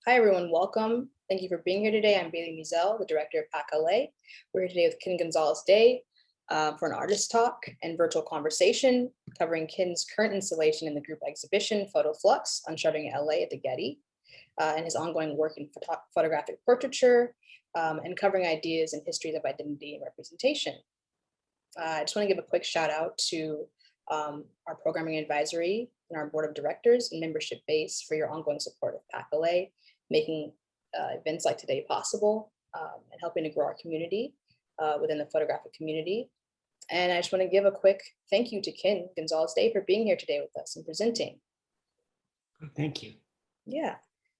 Hi, everyone. Welcome. Thank you for being here today. I'm Bailey Mizell, the director of PAC LA. We're here today with Ken Gonzales-Day for an artist talk and virtual conversation covering Ken's current installation in the group exhibition, Photo Flux, Unshuttering LA at the Getty, and his ongoing work in photographic portraiture and covering ideas and histories of identity and representation. I just want to give a quick shout out to our programming advisory and our board of directors and membership base for your ongoing support of PAC LA, making events like today possible and helping to grow our community within the photographic community. And I just want to give a quick thank you to Ken Gonzales-Day for being here today with us and presenting. Thank you. Yeah.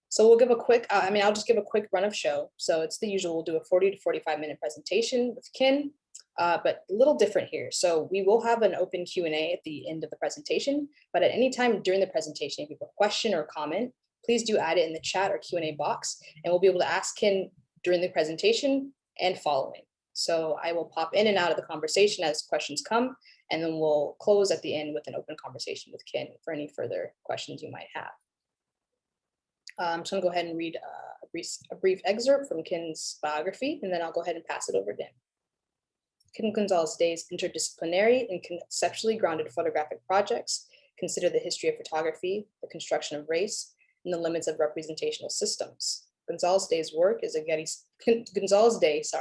So we'll give a quick, I'll just give a quick run of show. So it's the usual, we'll do a 40 to 45 minute presentation with Ken, but a little different here. So we will have an open Q&A at the end of the presentation, but at any time during the presentation, if you have a question or comment, please do add it in the chat or Q&A box, and we'll be able to ask Ken during the presentation and following. So I will pop in and out of the conversation as questions come, and then we'll close at the end with an open conversation with Ken for any further questions you might have. I'm just gonna go ahead and read a brief excerpt from Ken's biography, and then I'll go ahead and pass it over to him. Ken Gonzales-Day's interdisciplinary and conceptually grounded photographic projects consider the history of photography, the construction of race, and the limits of representational systems. Gonzales-Day's work is a Getty, Gonzales-Day is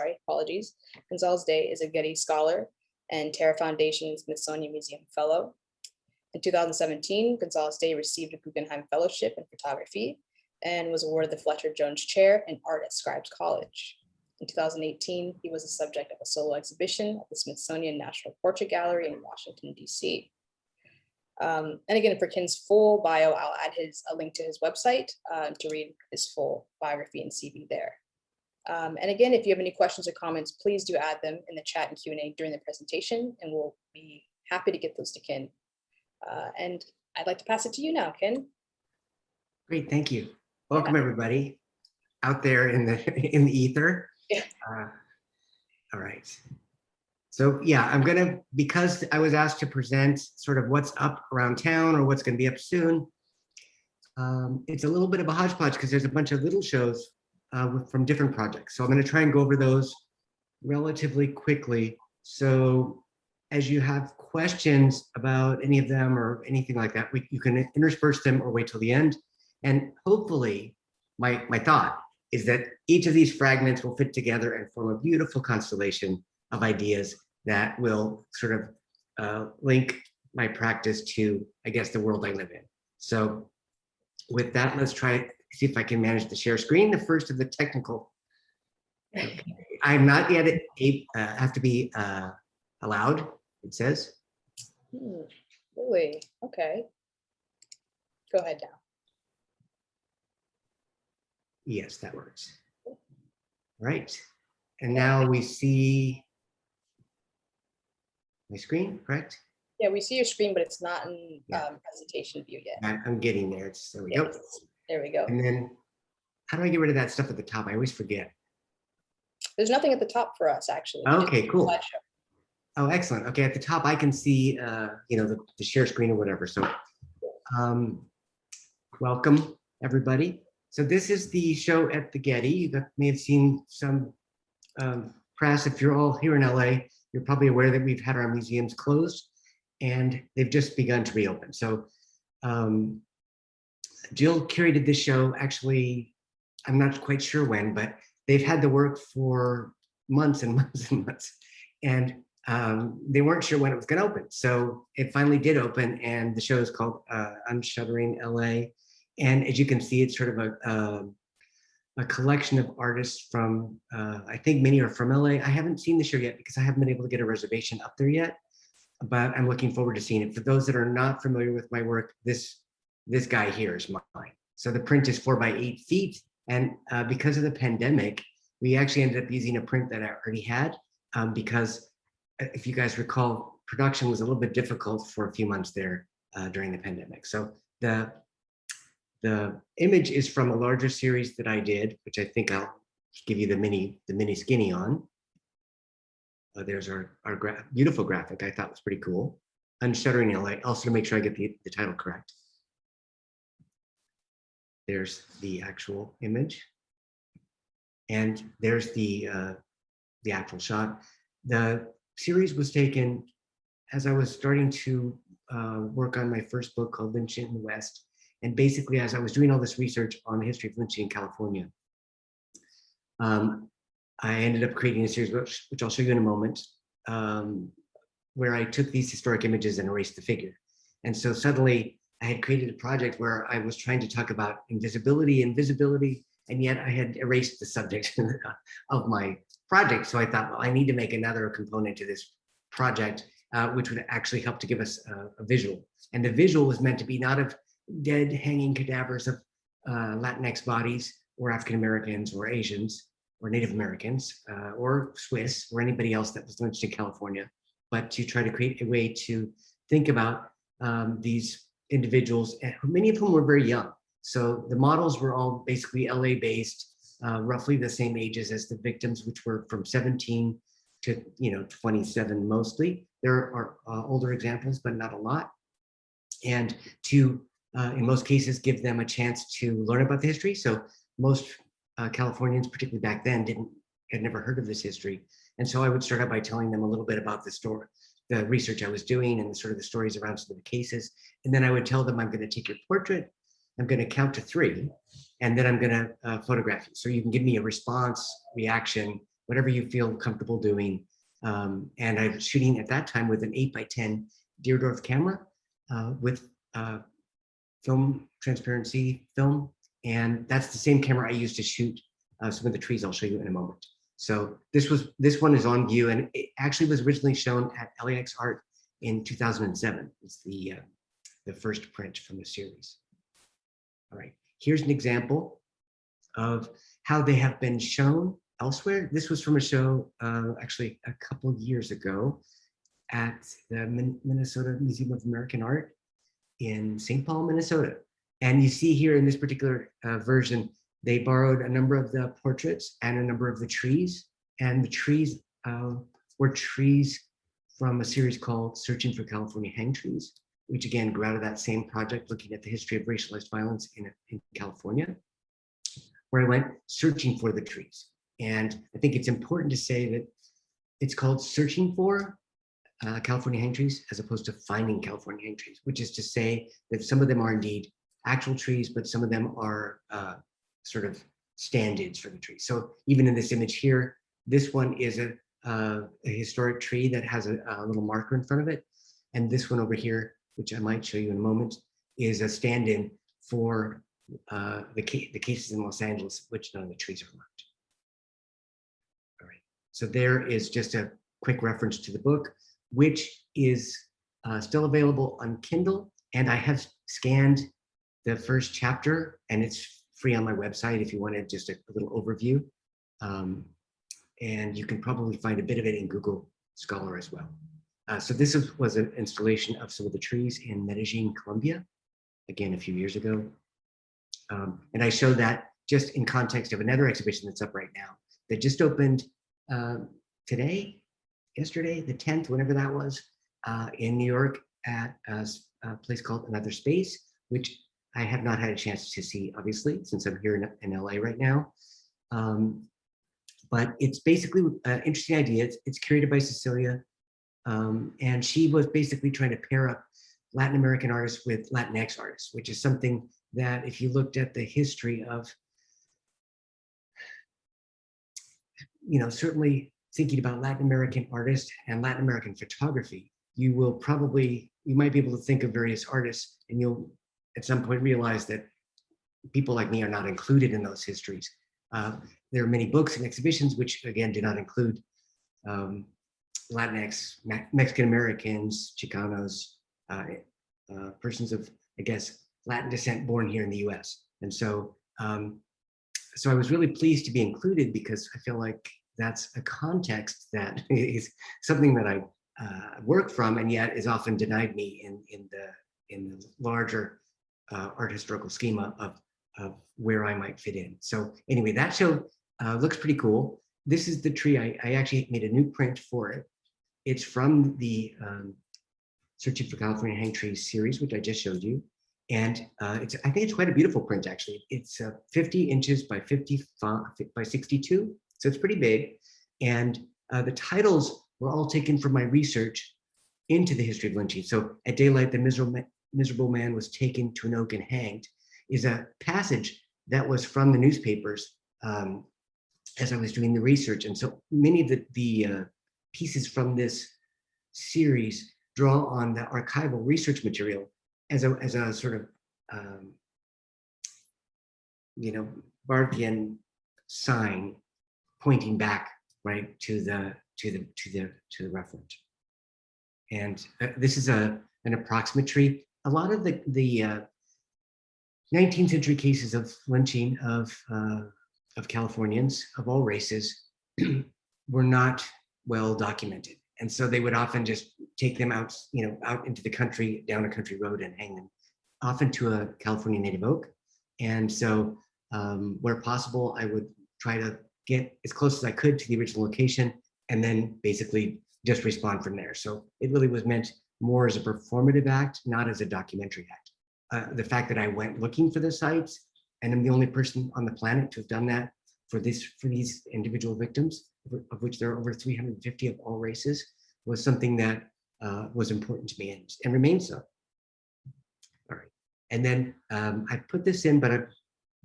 a Getty Scholar and Terra Foundation Smithsonian Museum Fellow. In 2017, Gonzales-Day received a Guggenheim Fellowship in Photography and was awarded the Fletcher Jones Chair in Art at Scripps College. In 2018, he was the subject of a solo exhibition at the Smithsonian National Portrait Gallery in Washington, D.C. And again, for Ken's full bio, I'll add a link to his website to read his full biography and CV there. And again, if you have any questions or comments, please do add them in the chat and Q&A during the presentation, and we'll be happy to get those to Ken. And I'd like to pass it to you now, Ken. Great, thank you. Welcome everybody out there in the ether. Yeah. All right. So yeah, I'm gonna, because I was asked to present sort of what's up around town or what's gonna be up soon, it's a little bit of a hodgepodge because there's a bunch of little shows from different projects. So I'm gonna try and go over those relatively quickly. So as you have questions about any of them or anything like that, you can intersperse them or wait till the end. And hopefully, my thought is that each of these fragments will fit together and form a beautiful constellation of ideas that will sort of link my practice to, I guess, the world I live in. So with that, let's try see if I can manage to share screen. The first of the technical. Okay. I'm not yet have to be allowed, it says. Really? Okay. Go ahead now. Yes, that works. All right. And now we see my screen, correct? Yeah, we see your screen, but it's not in presentation view yet. I'm getting there. There we go. There we go. And then how do I get rid of that stuff at the top? I always forget. There's nothing at the top for us, actually. Okay, cool. Oh, excellent. Okay, at the top I can see, the share screen or whatever. So, welcome everybody. So this is the show at the Getty. You may have seen some press. If you're all here in LA, you're probably aware that we've had our museums closed and they've just begun to reopen. So Jill curated this show, actually, I'm not quite sure when, but they've had the work for months and months and months. And they weren't sure when it was gonna open. So it finally did open, and the show is called Unshuttering LA. And as you can see, it's sort of a collection of artists from, I think many are from LA. I haven't seen the show yet because I haven't been able to get a reservation up there yet, but I'm looking forward to seeing it. For those that are not familiar with my work, this guy here is mine. So the print is 4 by 8 feet. And because of the pandemic, we actually ended up using a print that I already had because if you guys recall, production was a little bit difficult for a few months there during the pandemic. So the image is from a larger series that I did, which I think I'll give you the mini skinny on. There's our beautiful graphic. I thought was pretty cool. Unshuttering LA, also to make sure I get the title correct. there's the actual image. And there's the actual shot. The series was taken as I was starting to work on my first book called Lynching in the West. And basically, as I was doing all this research on the history of lynching in California, I ended up creating a series, which I'll show you in a moment, where I took these historic images and erased the figure. And so suddenly I had created a project where I was trying to talk about invisibility and visibility, and yet I had erased the subject of my project. So I thought, well, I need to make another component to this project, which would actually help to give us a visual. And the visual was meant to be not of dead hanging cadavers of Latinx bodies or African Americans or Asians or Native Americans or Swiss or anybody else that was lynched in California, but to try to create a way to think about these individuals, many of whom were very young. So the models were all basically LA based, roughly the same ages as the victims, which were from 17 to 27 mostly. There are older examples, but not a lot. And to, in most cases, give them a chance to learn about the history. So most Californians, particularly back then, had never heard of this history. And so I would start out by telling them a little bit about the story, the research I was doing, and the stories around some of the cases. And then I would tell them, I'm going to take your portrait, I'm going to count to 3, and then I'm going to photograph you. So you can give me a response, reaction, whatever you feel comfortable doing. And I was shooting at that time with an 8x10 Deardorff camera with film transparency film. And that's the same camera I used to shoot some of the trees I'll show you in a moment. So this one is on view, and it actually was originally shown at LAX Art in 2007. It's the first print from the series. All right, here's an example of how they have been shown elsewhere. This was from a show actually a couple years ago at the Minnesota Museum of American Art in St. Paul, Minnesota. And you see here in this particular version, they borrowed a number of the portraits and a number of the trees. And the trees were trees from a series called Searching for California Hang Trees, which again grew out of that same project looking at the history of racialized violence in California, where I went searching for the trees. And I think it's important to say that it's called Searching for California Hang Trees as opposed to Finding California Hang Trees, which is to say that some of them are indeed actual trees, but some of them are sort of stand-ins for the tree. So even in this image here, this one is a historic tree that has a little marker in front of it. And this one over here, which I might show you in a moment, is a stand-in for the cases in Los Angeles, which none of the trees are marked. All right, so there is just a quick reference to the book, which is still available on Kindle. And I have scanned the first chapter, and it's free on my website if you wanted just a little overview. And you can probably find a bit of it in Google Scholar as well. So this was an installation of some of the trees in Medellin, Colombia, again, a few years ago. And I show that just in context of another exhibition that's up right now that just opened yesterday, the 10th, whenever that was, in New York at a place called Another Space, which I have not had a chance to see, obviously, since I'm here in LA right now. But it's basically an interesting idea. It's curated by Cecilia. And she was basically trying to pair up Latin American artists with Latinx artists, which is something that if you looked at the history of, certainly thinking about Latin American artists and Latin American photography, you might be able to think of various artists, and you'll at some point realize that people like me are not included in those histories. There are many books and exhibitions which, again, do not include Latinx, Mexican Americans, Chicanos, persons of, I guess, Latin descent born here in the US. And so, so I was really pleased to be included because I feel like that's a context that is something that I work from, and yet is often denied me in the larger art historical schema of where I might fit in. So anyway, that show looks pretty cool. This is the tree. I actually made a new print for it. It's from the Searching for California Hang Trees series, which I just showed you. And I think it's quite a beautiful print, actually. It's 50 inches by 55 by 62, so it's pretty big. And the titles were all taken from my research into the history of lynching. So at daylight, the miserable man was taken to an oak and hanged is a passage that was from the newspapers as I was doing the research. And so many of the pieces from this series draw on the archival research material as a sort of Barthian sign pointing back right to the referent. And this is an approximatory. A lot of the 19th century cases of lynching of Californians of all races were not well documented. And so they would often just take them out, out into the country, down a country road and hang them, often to a California native oak. And so where possible, I would try to get as close as I could to the original location and then basically just respond from there. So it really was meant more as a performative act, not as a documentary act. The fact that I went looking for the sites and I'm the only person on the planet to have done that for these individual victims, of which there are over 350 of all races, was something that was important to me and remains so. All right, and then I put this in, but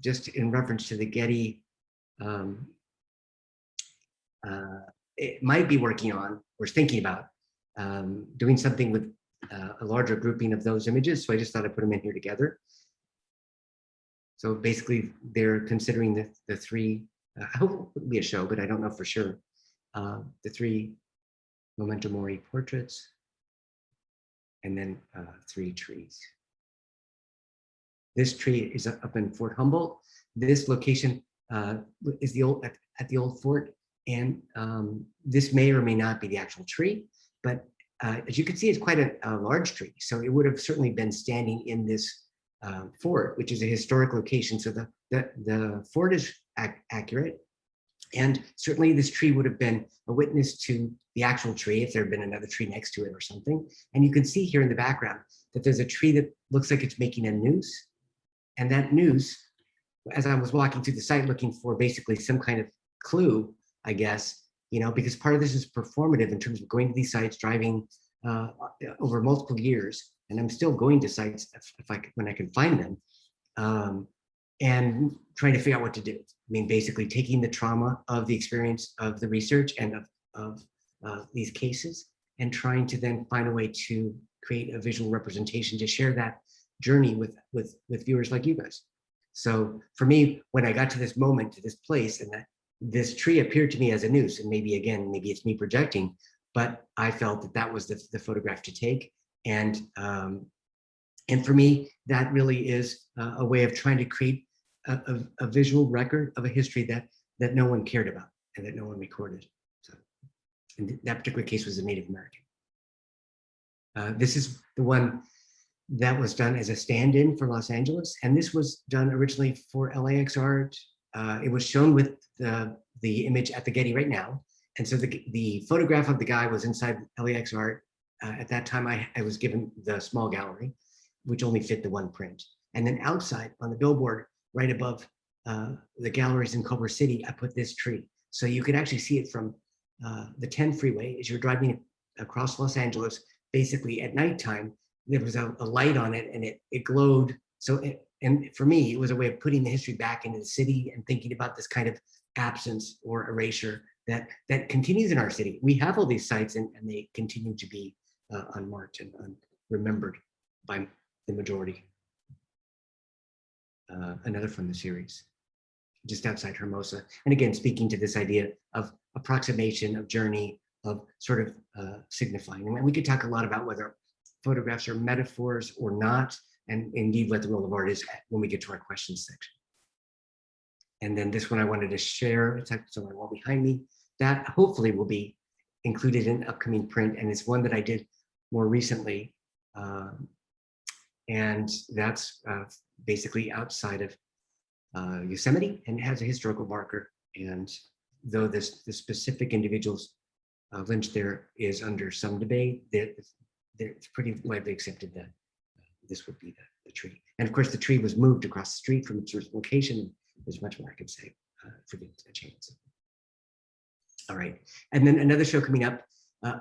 just in reference to the Getty, it might be working on or thinking about doing something with a larger grouping of those images. So I just thought I'd put them in here together. So basically, they're considering the three. I hope it will be a show, but I don't know for sure. The three memento mori portraits, and then 3 trees. This tree is up in Fort Humboldt. This location is at the old fort, and this may or may not be the actual tree, but as you can see, it's quite a large tree. So it would have certainly been standing in this fort, which is a historic location. So the fort is accurate. And certainly this tree would have been a witness to the actual tree if there had been another tree next to it or something. And you can see here in the background that there's a tree that looks like it's making a noose. And that noose, as I was walking through the site looking for basically some kind of clue, I guess, because part of this is performative in terms of going to these sites, driving over multiple years. And I'm still going to sites when I can find them. And trying to figure out what to do. I mean, basically taking the trauma of the experience of the research and of these cases and trying to then find a way to create a visual representation to share that journey with viewers like you guys. So for me, when I got to this moment, to this place, and that this tree appeared to me as a noose, and maybe it's me projecting, but I felt that was the photograph to take. And for me, that really is a way of trying to create a visual record of a history that no one cared about and that no one recorded. So in that particular case was a Native American. This is the one that was done as a stand-in for Los Angeles. And this was done originally for LAX art. It was shown with the image at the Getty right now. And so the photograph of the guy was inside LAX art. At that time, I was given the small gallery, which only fit the one print. And then outside on the billboard, right above the galleries in Culver City, I put this tree. So you could actually see it from the 10 freeway as you're driving across Los Angeles. Basically at nighttime, there was a light on it and it glowed. So and for me, it was a way of putting the history back into the city and thinking about this kind of absence or erasure that continues in our city. We have all these sites and they continue to be unmarked and unremembered by the majority. Another from the series, just outside Hermosa. And again, speaking to this idea of approximation, of journey, of sort of signifying. And we could talk a lot about whether photographs are metaphors or not, and indeed what the role of art is when we get to our questions section. And then this one I wanted to share, it's on my wall behind me, that hopefully will be included in upcoming print. And it's one that I did more recently. And that's basically outside of Yosemite, and it has a historical marker. And though the specific individuals lynched there is under some debate, it's pretty widely accepted that this would be the tree. And of course, the tree was moved across the street from its original location. There's much more I could say for the chance. All right. And then another show coming up,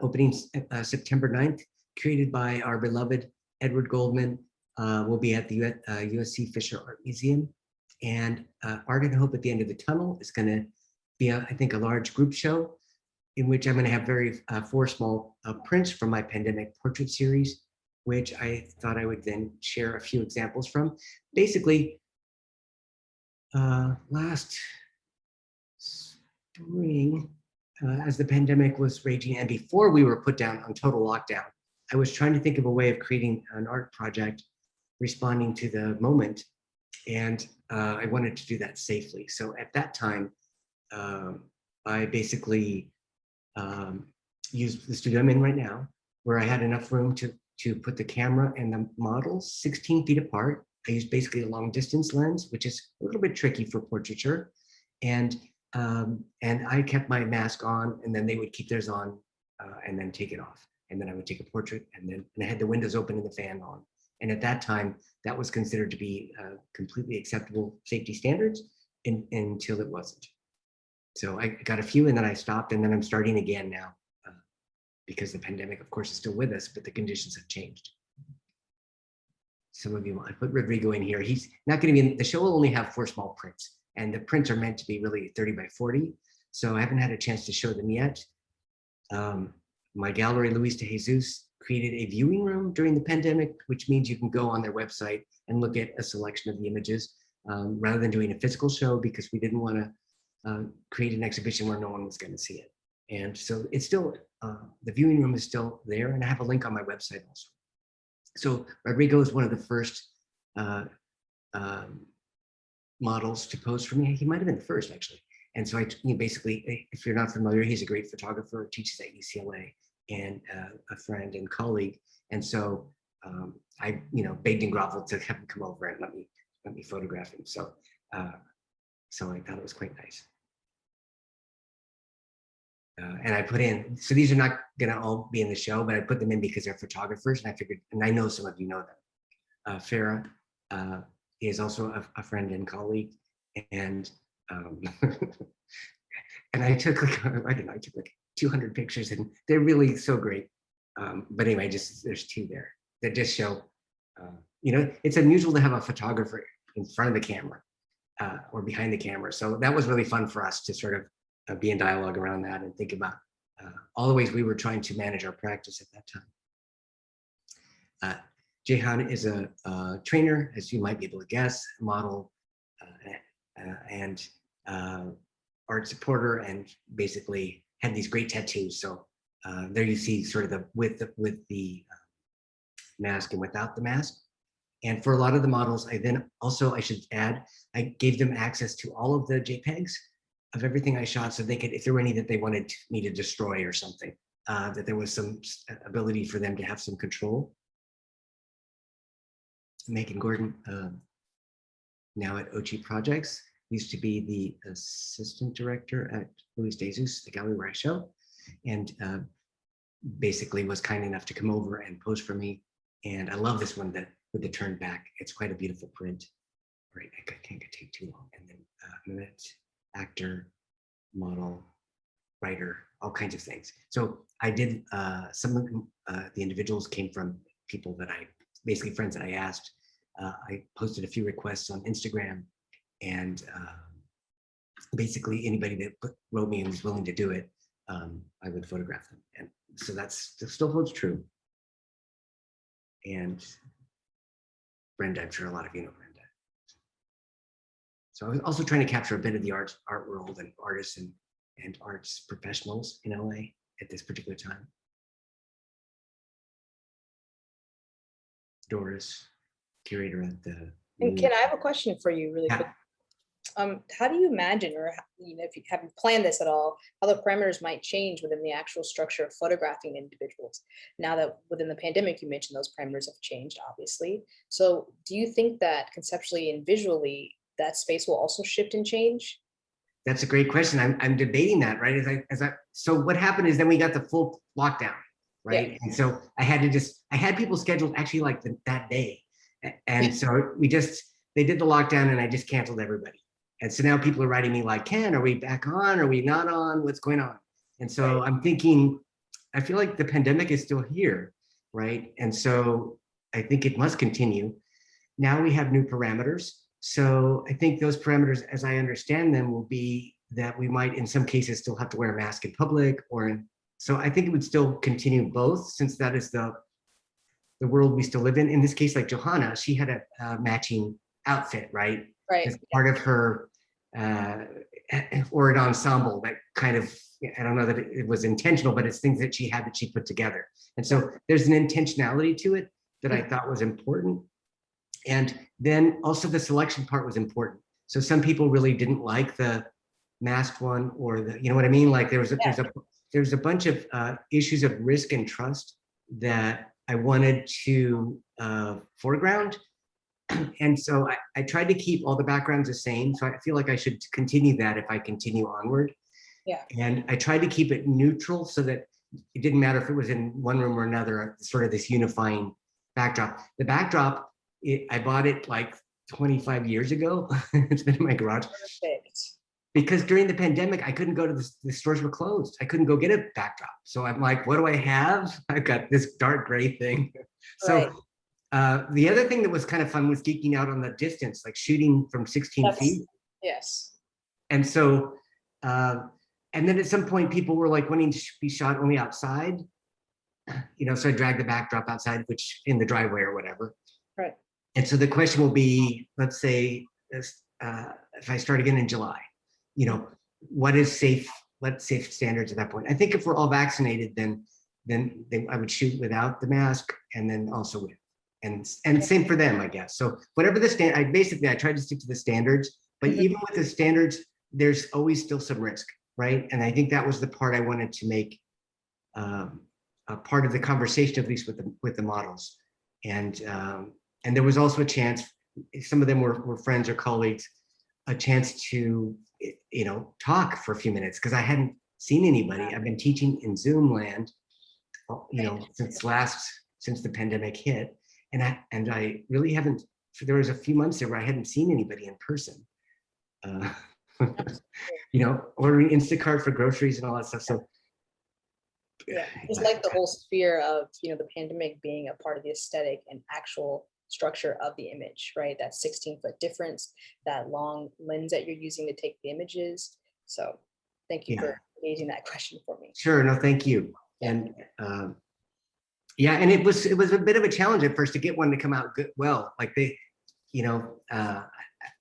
opening September 9th, created by our beloved Edward Goldman, will be at the USC Fisher Art Museum. And Art and Hope at the End of the Tunnel is going to be, I think, a large group show in which I'm going to have four small prints from my pandemic portrait series, which I thought I would then share a few examples from. Basically, last spring, as the pandemic was raging and before we were put down on total lockdown, I was trying to think of a way of creating an art project responding to the moment. And I wanted to do that safely. So at that time, I basically used the studio I'm in right now, where I had enough room to put the camera and the models 16 feet apart. I used basically a long distance lens, which is a little bit tricky for portraiture. And I kept my mask on, and then they would keep theirs on and then take it off. And then I would take a portrait, and I had the windows open and the fan on. And at that time, that was considered to be completely acceptable safety standards until it wasn't. So I got a few and then I stopped, and then I'm starting again now because the pandemic, of course, is still with us, but the conditions have changed. Some of you, I put Rodrigo in here. He's not going to be in, the show will only have 4 small prints, and the prints are meant to be really 30 by 40. So I haven't had a chance to show them yet. My gallery, Luis de Jesus, created a viewing room during the pandemic, which means you can go on their website and look at a selection of the images rather than doing a physical show, because we didn't want to create an exhibition where no one was going to see it. And so it's still, the viewing room is still there, and I have a link on my website also. So Rodrigo is one of the first models to pose for me. He might have been the first, actually. And so basically, if you're not familiar, he's a great photographer, teaches at UCLA, and a friend and colleague. And so I begged and groveled to have him come over and let me photograph him. So so I thought it was quite nice. And I put in, so these are not gonna all be in the show, but I put them in because they're photographers, and I figured, and I know some of you know them. Farah is also a friend and colleague, and and I took like, I don't know, I took like 200 pictures, and they're really so great. But anyway, there's 2 there that just show, it's unusual to have a photographer in front of the camera or behind the camera. So that was really fun for us to sort of be in dialogue around that and think about all the ways we were trying to manage our practice at that time. Jehan is a trainer, as you might be able to guess, model, and art supporter, and basically had these great tattoos. So there you see sort of the with the mask and without the mask. And for a lot of the models, I then also, I should add, I gave them access to all of the JPEGs of everything I shot, so they could, if there were any that they wanted me to destroy or something, that there was some ability for them to have some control. Megan Gordon, now at Ochi Projects, used to be the assistant director at Luis de Jesus, the gallery where I show, and basically was kind enough to come over and pose for me. And I love this one that with the turn back. It's quite a beautiful print. All right, I can't take too long. And then Mehmet, actor, model, writer, all kinds of things. So I did, some of them, the individuals came from people that basically friends that I asked. I posted a few requests on Instagram, and basically anybody that wrote me and was willing to do it, I would photograph them. And so that still holds true. And Brenda, I'm sure a lot of you know Brenda. So I was also trying to capture a bit of the art world and artists and arts professionals in LA at this particular time. Doris, curator at the. And Ken, I have a question for you really quick. How do you imagine, or if you haven't planned this at all, how the parameters might change within the actual structure of photographing individuals? Now that within the pandemic, you mentioned those parameters have changed, obviously. So do you think that conceptually and visually, that space will also shift and change? That's a great question. I'm debating that, right? So what happened is then we got the full lockdown, right? Yeah. And so I had people scheduled actually like that day. And so they did the lockdown and I just canceled everybody. And so now people are writing me like, Ken, are we back on? Are we not on? What's going on? And so I'm thinking, I feel like the pandemic is still here, right? And so I think it must continue. Now we have new parameters. So I think those parameters, as I understand them, will be that we might, in some cases, still have to wear a mask in public, so I think it would still continue both, since that is the world we still live in. In this case, like Johanna, she had a matching outfit, right? Right. As part of her or an ensemble that kind of, I don't know that it was intentional, but it's things that she put together. And so there's an intentionality to it that I thought was important. And then also the selection part was important. So some people really didn't like the masked one, or you know what I mean? Like there's a bunch of issues of risk and trust that I wanted to foreground. And so I tried to keep all the backgrounds the same. So I feel like I should continue that if I continue onward. Yeah. And I tried to keep it neutral so that it didn't matter if it was in one room or another, sort of this unifying backdrop. The backdrop, I bought it like 25 years ago. It's been in my garage. Perfect. Because during the pandemic, I couldn't go to the stores were closed. I couldn't go get a backdrop. So I'm like, what do I have? I've got this dark gray thing. So the other thing that was kind of fun was geeking out on the distance, like shooting from 16 feet. Yes. And so, and then at some point people were like wanting to be shot only outside, you know, so I dragged the backdrop outside, which in the driveway or whatever. Right. And so the question will be, let's say, if I start again in July, you know, what is safe standards at that point? I think if we're all vaccinated, then I would shoot without the mask and then also with, and same for them, I guess. So whatever the I tried to stick to the standards, but even with the standards, there's always still some risk, right? And I think that was the part I wanted to make a part of the conversation, at least with the models. And there was also a chance, some of them were friends or colleagues, a chance to, you know, talk for a few minutes, because I hadn't seen anybody. I've been teaching in Zoom land, you know, since the pandemic hit. And I really haven't, there was a few months there where I hadn't seen anybody in person. You know, ordering Instacart for groceries and all that stuff. So yeah, it's like the whole sphere of, you know, the pandemic being a part of the aesthetic and actual structure of the image, right? That 16-foot difference, that long lens that you're using to take the images. So thank you for raising that question for me. Sure, no, thank you. And yeah, and it was a bit of a challenge at first to get one to come out good, well, like they, you know,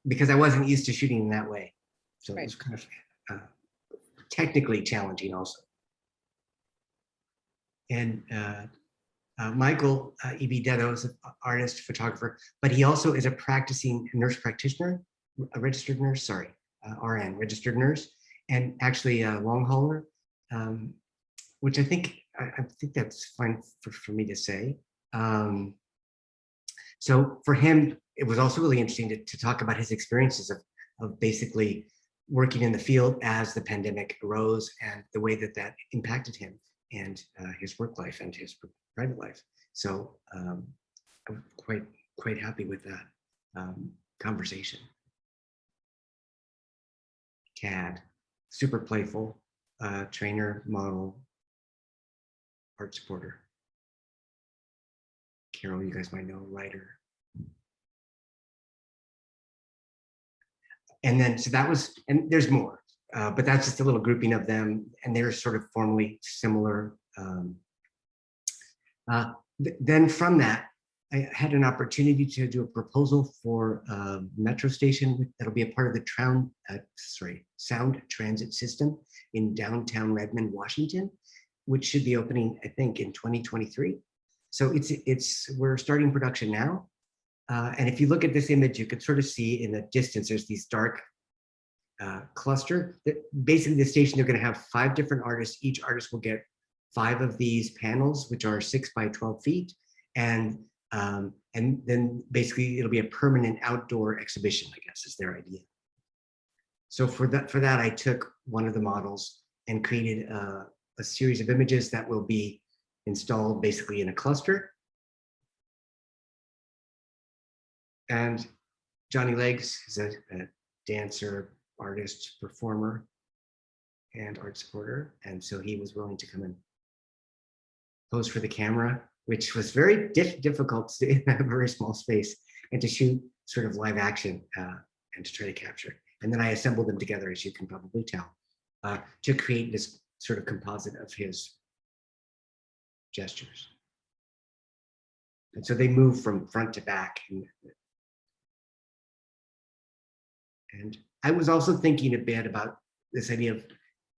because I wasn't used to shooting in that way. So it was kind of technically challenging also. And Michael Ibidetto is an artist, photographer, but he also is a practicing nurse practitioner, a registered nurse, RN, registered nurse, and actually a long hauler, which I think that's fine for me to say. So for him, it was also really interesting to talk about his experiences of basically working in the field as the pandemic arose and the way that impacted him and his work life and his private life. So I'm quite happy with that conversation. CAD, super playful, trainer, model, art supporter. Carol, you guys might know, writer. And then, so that was, and there's more, but that's just a little grouping of them, and they're sort of formally similar. Then from that, I had an opportunity to do a proposal for a metro station that'll be a part of the sound transit system in downtown Redmond, Washington, which should be opening, I think, in 2023. So we're starting production now. And if you look at this image, you could sort of see in the distance, there's these dark cluster. Basically, the station, they're going to have 5 different artists. Each artist will get 5 of these panels, which are 6 by 12 feet. And then basically it'll be a permanent outdoor exhibition, I guess is their idea. So for that, I took one of the models and created a series of images that will be installed basically in a cluster. And Johnny Legs is a dancer, artist, performer, and art supporter. And so he was willing to come and pose for the camera, which was very difficult to do in a very small space, and to shoot sort of live action and to try to capture it. And then I assembled them together, as you can probably tell, to create this sort of composite of his gestures. And so they move from front to back. And I was also thinking a bit about this idea of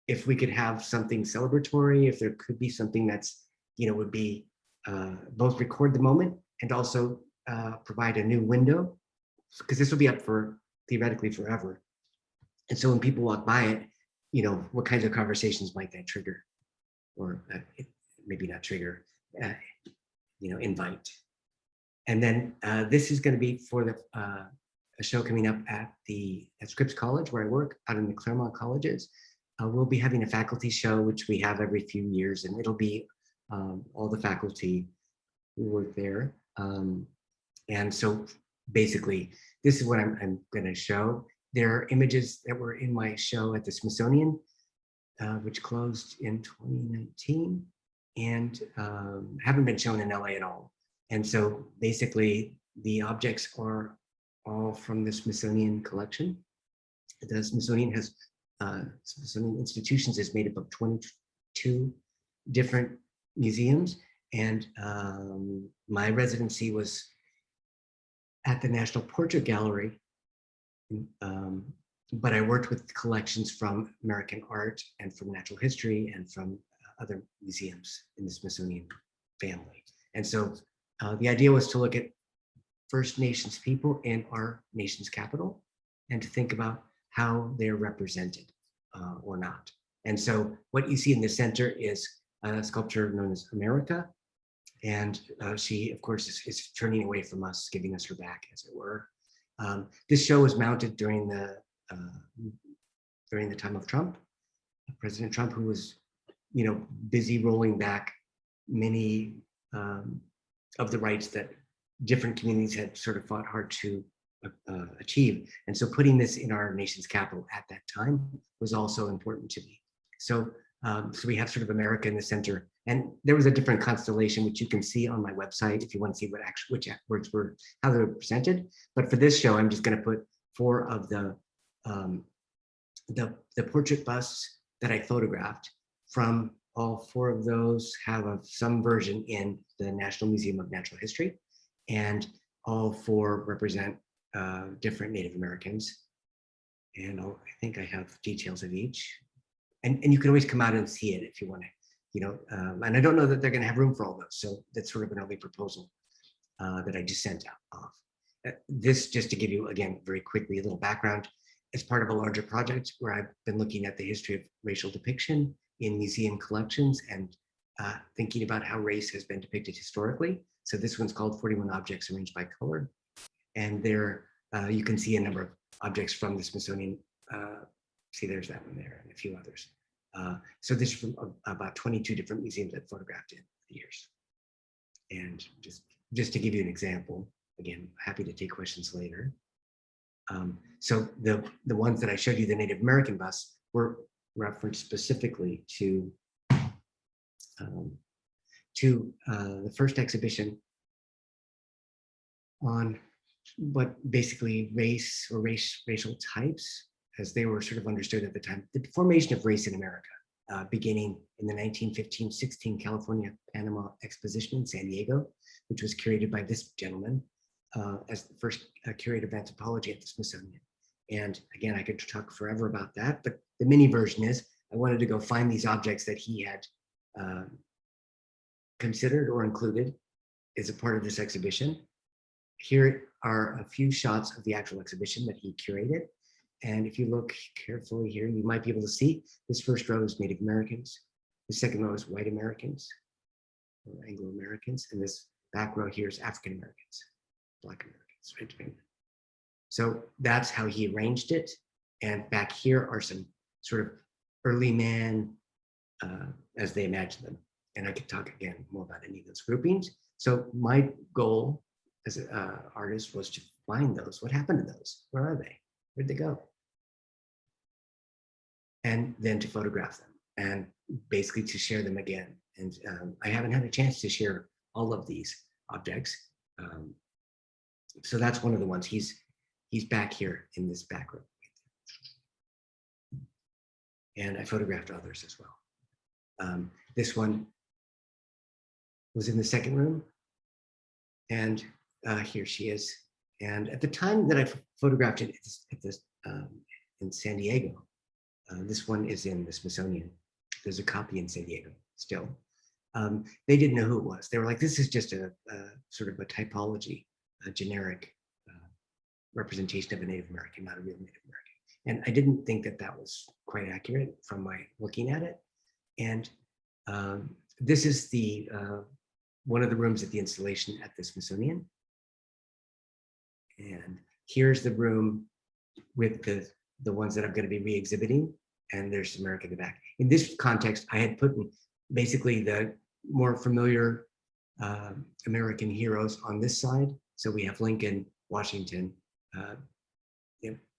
if we could have something celebratory, if there could be something that's, would be both record the moment and also provide a new window, because this will be up for theoretically forever. And so when people walk by it, what kinds of conversations might that trigger? Or maybe not trigger, invite. And then this is going to be for the a show coming up at Scripps College, where I work, out in the Claremont colleges. We'll be having a faculty show, which we have every few years, and it'll be all the faculty who work there. And so basically, this is what I'm going to show. There are images that were in my show at the Smithsonian, which closed in 2019, and haven't been shown in LA at all. And so basically, the objects are all from the Smithsonian collection. The Smithsonian Institutions is made up of 22 different museums, and my residency was at the National Portrait Gallery, but I worked with collections from American art and from natural history and from other museums in the Smithsonian family. And so the idea was to look at First Nations people in our nation's capital and to think about how they're represented or not. And so what you see in the center is a sculpture known as America. And she, of course, is turning away from us, giving us her back, as it were. This show was mounted during the time of Trump, President Trump, who was, busy rolling back many of the rights that different communities had sort of fought hard to achieve. And so putting this in our nation's capital at that time was also important to me. So, so we have sort of America in the center, and there was a different constellation, which you can see on my website if you want to see which works were, how they were presented. But for this show, I'm just going to put 4 of the portrait busts that I photographed. From all 4 of those have some version in the National Museum of Natural History, and all 4 represent different Native Americans. And I think I have details of each. And you can always come out and see it if you want to, and I don't know that they're going to have room for all those. So that's sort of an early proposal that I just sent out off. This, just to give you, again, very quickly, a little background, as part of a larger project where I've been looking at the history of racial depiction in museum collections and thinking about how race has been depicted historically. So this one's called 41 Objects Arranged by Color. And there you can see a number of objects from the Smithsonian. See, there's that one there and a few others. So this is from about 22 different museums I've photographed in the years. And just to give you an example, again, happy to take questions later. So the ones that I showed you, the Native American busts, were referenced specifically to the first exhibition on what basically race or racial types, as they were sort of understood at the time, the formation of race in America, beginning in the 1915-16 California-Panama Exposition in San Diego, which was curated by this gentleman as the first curator of anthropology at the Smithsonian. And again, I could talk forever about that, but the mini version is I wanted to go find these objects that he had considered or included as a part of this exhibition. Here are a few shots of the actual exhibition that he curated. And if you look carefully here, you might be able to see this first row is Native Americans. The second row is white Americans or Anglo-Americans. And this back row here is African Americans, Black Americans, right? So that's how he arranged it. And back here are some sort of early man as they imagined them. And I could talk again more about any of those groupings. So my goal as an artist was to find those. What happened to those? Where are they? Where'd they go? And then to photograph them and basically to share them again. And I haven't had a chance to share all of these objects. So that's one of the ones. He's back here in this back room. And I photographed others as well. This one was in the second room. And here she is. And at the time that I photographed it in San Diego, this one is in the Smithsonian. There's a copy in San Diego still. They didn't know who it was. They were like, this is just a sort of a typology, a generic representation of a Native American, not a real Native American. And I didn't think that that was quite accurate from my looking at it. And this is the one of the rooms at the installation at the Smithsonian. And here's the room with the ones that I'm going to be re-exhibiting. And there's America in the back. In this context, I had put basically the more familiar American heroes on this side. So we have Lincoln, Washington,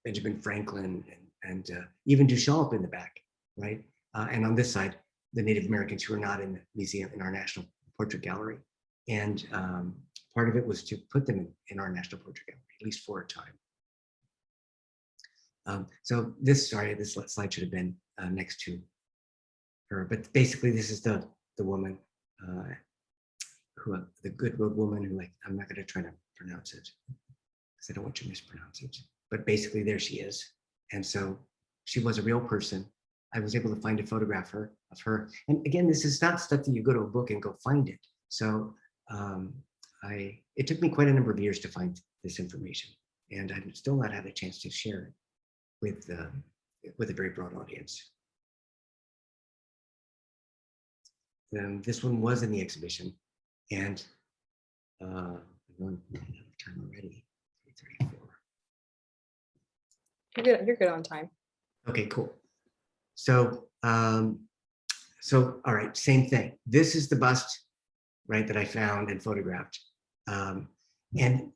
Benjamin Franklin, and even Duchamp in the back, right? And on this side, the Native Americans who are not in the museum, in our National Portrait Gallery. And part of it was to put them in our National Portrait Gallery, at least for a time. So this slide should have been next to her, but basically this is the woman, the Good Road woman who, like, I'm not going to try to pronounce it because I don't want to mispronounce it, but basically there she is. And so she was a real person. I was able to find a photograph of her. And again, this is not stuff that you go to a book and go find it. So it took me quite a number of years to find this information, and I've still not had a chance to share it with a very broad audience. This one was in the exhibition, and I'm running out of time already. 3:34. You're good on time. Okay, cool. So, all right, same thing. This is the bust, right, that I found and photographed. And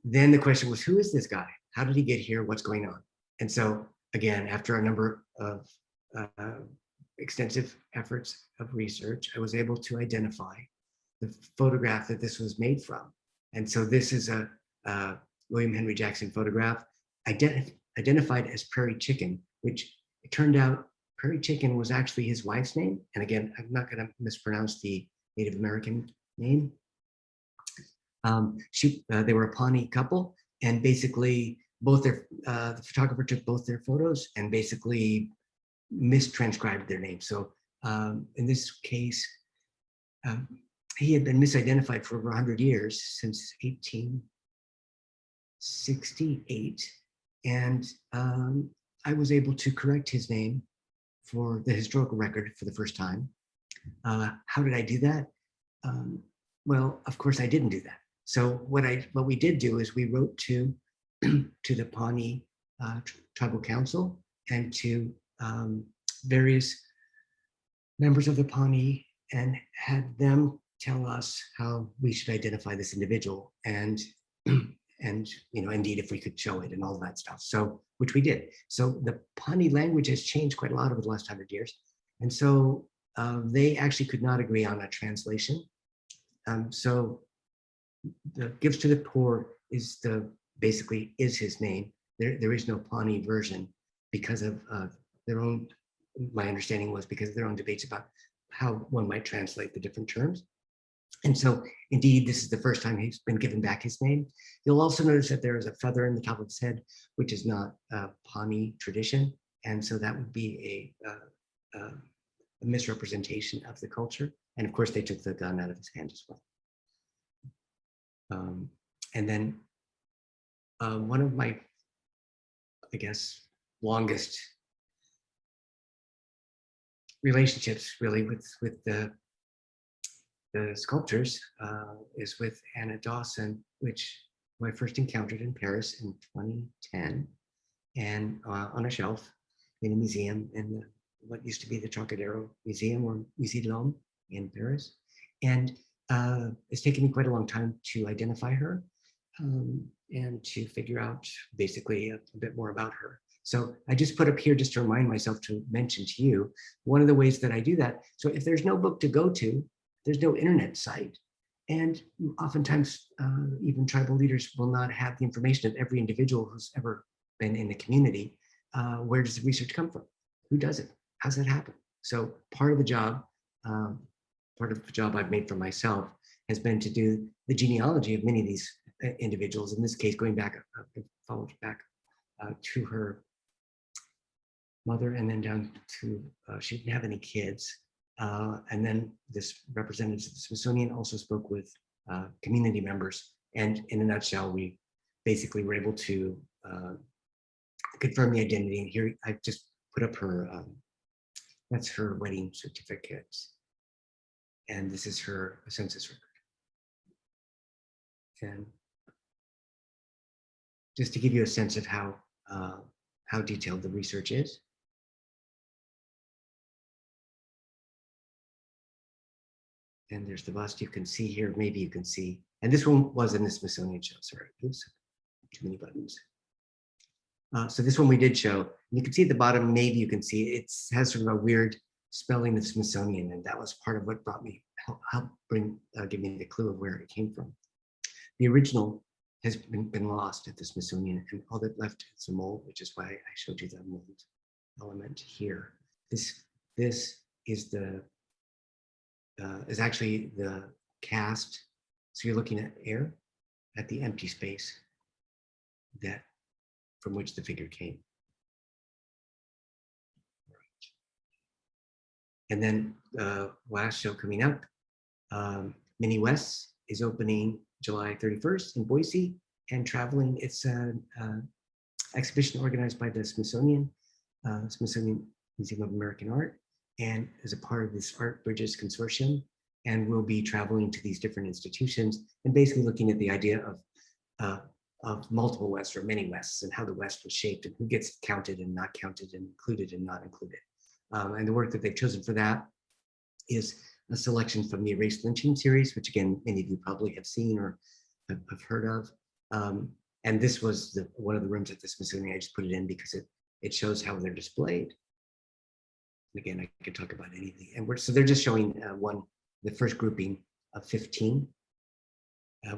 then the question was, who is this guy? How did he get here? What's going on? And so, again, after a number of extensive efforts of research, I was able to identify the photograph that this was made from. And so this is a William Henry Jackson photograph identified as Prairie Chicken, which it turned out Prairie Chicken was actually his wife's name. And again, I'm not going to mispronounce the Native American name. They were a Pawnee couple, and basically the photographer took both their photos and basically mistranscribed their names. So in this case, he had been misidentified for over 100 years, since 1868. And I was able to correct his name for the historical record for the first time. How did I do that? Well, of course I didn't do that. So what we did do is we wrote to the Pawnee Tribal Council and to various members of the Pawnee, and had them tell us how we should identify this individual, and indeed if we could show it and all that stuff. So, which we did. So the Pawnee language has changed quite a lot over the last 100 years, and so they actually could not agree on a translation. So the Gives to the Poor is basically his name. There is no Pawnee version because of their own, my understanding was because of their own debates about how one might translate the different terms. And so indeed, this is the first time he's been given back his name. You'll also notice that there is a feather in the top of his head, which is not a Pawnee tradition. And so that would be a misrepresentation of the culture. And of course, they took the gun out of his hand as well. And then one of my, I guess, longest relationships really with the sculptors is with Anna Dawson, which I first encountered in Paris in 2010, and on a shelf in a museum in what used to be the Trocadero Museum, or Musée de l'Homme in Paris. And it's taken me quite a long time to identify her. and to figure out basically a bit more about her. So I just put up here just to remind myself to mention to you, one of the ways that I do that. So if there's no book to go to, there's no internet site. And oftentimes, even tribal leaders will not have the information of every individual who's ever been in the community. Where does the research come from? Who does it? How's that happen? So part of the job I've made for myself has been to do the genealogy of many of these individuals. In this case, going back, followed back to her mother, and then down to she didn't have any kids. And then this representatives of the Smithsonian also spoke with community members. And in a nutshell, we basically were able to confirm the identity. And here I've just put up her, that's her wedding certificate. And this is her census record. And just to give you a sense of how detailed the research is. And there's the bust you can see here, maybe you can see. And this one was in the Smithsonian show, sorry, oops, too many buttons. So this one we did show, and you can see at the bottom, maybe you can see, it has sort of a weird spelling of Smithsonian, and that was part of what brought me, helped give me the clue of where it came from. The original has been lost at the Smithsonian, and all that left is a mold, which is why I showed you the mold element here. This is the is actually the cast. So you're looking at air, at the empty space that from which the figure came. And then last show coming up, Mini West is opening July 31st in Boise and traveling. It's an exhibition organized by the Smithsonian Museum of American Art, and as a part of this Art Bridges Consortium, and we'll be traveling to these different institutions and basically looking at the idea of multiple Wests or many Wests and how the West was shaped and who gets counted and not counted and included and not included. And the work that they've chosen for that is a selection from the Erased Lynching series, which again, many of you probably have seen or have heard of. And this was one of the rooms at the Smithsonian. I just put it in because it shows how they're displayed. Again, I could talk about anything. And so they're just showing the first grouping of 15,